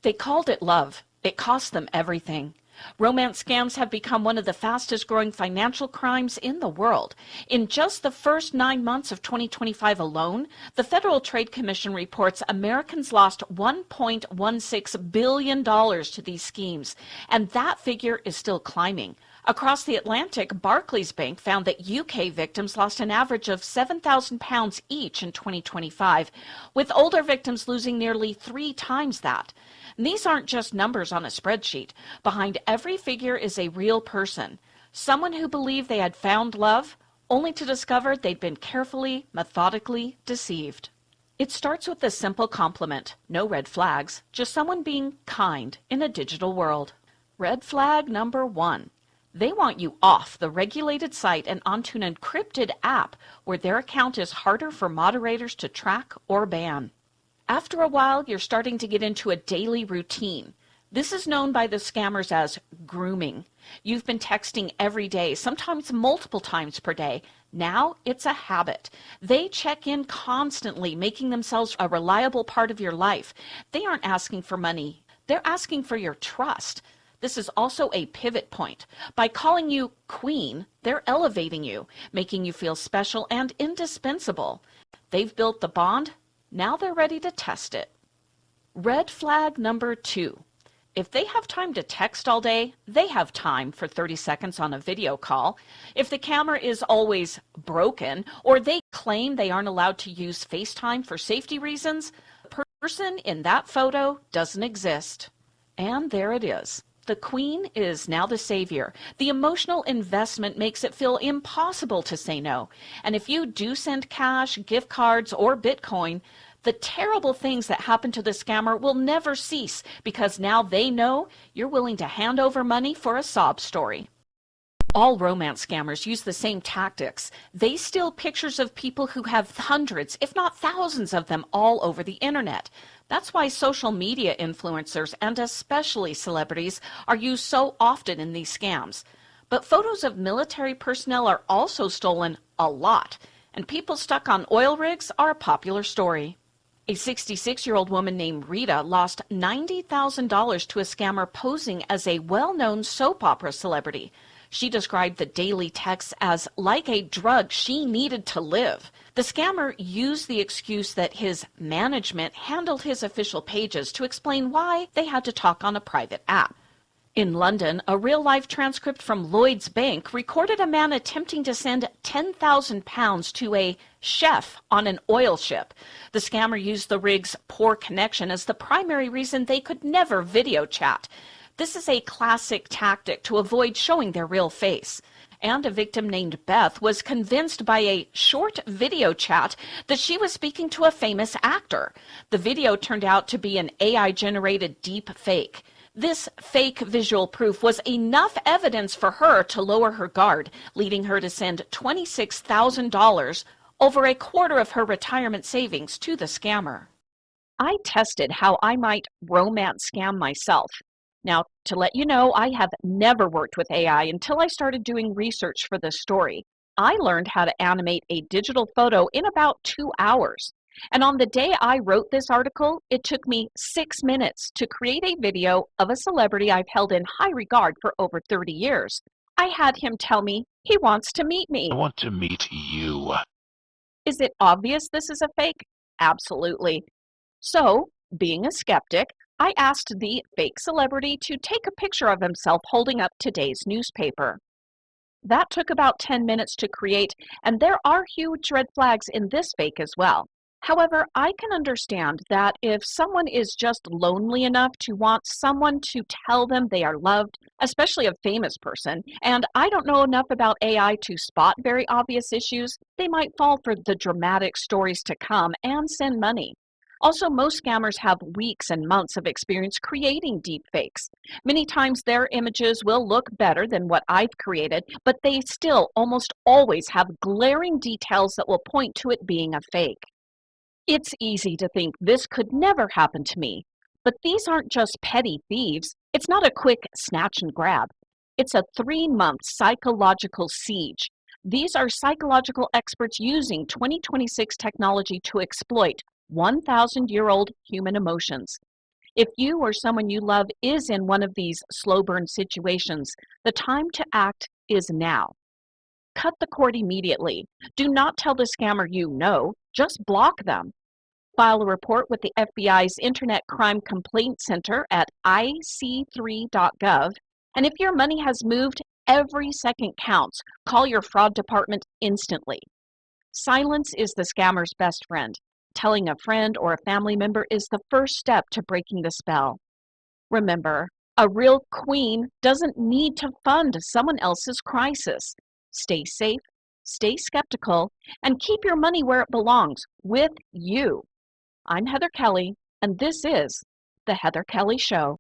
They called it love. It cost them everything. Romance scams have become one of the fastest growing financial crimes in the world. In just the first 9 months of 2025 alone, the Federal Trade Commission reports Americans lost $1.16 billion to these schemes, and that figure is still climbing. Across the Atlantic, Barclays Bank found that UK victims lost an average of £7,000 each in 2025, with older victims losing nearly 3 times that. And these aren't just numbers on a spreadsheet. Behind every figure is a real person, someone who believed they had found love, only to discover they'd been carefully, methodically deceived. It starts with a simple compliment, no red flags, just someone being kind in a digital world. Red flag number 1. They want you off the regulated site and onto an encrypted app where their account is harder for moderators to track or ban. After a while, you're starting to get into a daily routine. This is known by the scammers as grooming. You've been texting every day, sometimes multiple times per day. Now it's a habit. They check in constantly, making themselves a reliable part of your life. They aren't asking for money. They're asking for your trust. This is also a pivot point. By calling you queen, they're elevating you, making you feel special and indispensable. They've built the bond. Now they're ready to test it. Red flag number 2. If they have time to text all day, they have time for 30 seconds on a video call. If the camera is always broken, or they claim they aren't allowed to use FaceTime for safety reasons, the person in that photo doesn't exist. And there it is. The queen is now the savior. The emotional investment makes it feel impossible to say no. And if you do send cash, gift cards, or Bitcoin, the terrible things that happen to the scammer will never cease because now they know you're willing to hand over money for a sob story. All romance scammers use the same tactics. They steal pictures of people who have hundreds, if not thousands of them all over the internet. That's why social media influencers, and especially celebrities, are used so often in these scams. But photos of military personnel are also stolen a lot, and people stuck on oil rigs are a popular story. A 66-year-old woman named Rita lost $90,000 to a scammer posing as a well-known soap opera celebrity. She described the daily texts as like a drug she needed to live. The scammer used the excuse that his management handled his official pages to explain why they had to talk on a private app. In London, a real-life transcript from Lloyd's Bank recorded a man attempting to send £10,000 to a chef on an oil ship. The scammer used the rig's poor connection as the primary reason they could never video chat. This is a classic tactic to avoid showing their real face. And a victim named Beth was convinced by a short video chat that she was speaking to a famous actor. The video turned out to be an AI-generated deepfake. This fake visual proof was enough evidence for her to lower her guard, leading her to send $26,000, over a quarter of her retirement savings, to the scammer. I tested how I might romance scam myself. Now, to let you know, I have never worked with AI until I started doing research for this story. I learned how to animate a digital photo in about 2 hours. And on the day I wrote this article, it took me 6 minutes to create a video of a celebrity I've held in high regard for over 30 years. I had him tell me he wants to meet me. I want to meet you. Is it obvious this is a fake? Absolutely. So, being a skeptic, I asked the fake celebrity to take a picture of himself holding up today's newspaper. That took about 10 minutes to create, and there are huge red flags in this fake as well. However, I can understand that if someone is just lonely enough to want someone to tell them they are loved, especially a famous person, and I don't know enough about AI to spot very obvious issues, they might fall for the dramatic stories to come and send money. Also, most scammers have weeks and months of experience creating deepfakes. Many times their images will look better than what I've created, but they still almost always have glaring details that will point to it being a fake. It's easy to think this could never happen to me, but these aren't just petty thieves. It's not a quick snatch and grab. It's a 3-month psychological siege. These are psychological experts using 2026 technology to exploit 1,000-year-old human emotions. If you or someone you love is in one of these slow burn situations, the time to act is now. Cut the cord immediately. Do not tell the scammer you know, just block them. File a report with the FBI's Internet Crime Complaint Center at ic3.gov. And if your money has moved, every second counts. Call your fraud department instantly. Silence is the scammer's best friend. Telling a friend or a family member is the first step to breaking the spell. Remember, a real queen doesn't need to fund someone else's crisis. Stay safe, stay skeptical, and keep your money where it belongs, with you. I'm Heather Kelly, and this is The Heather Kelly Show.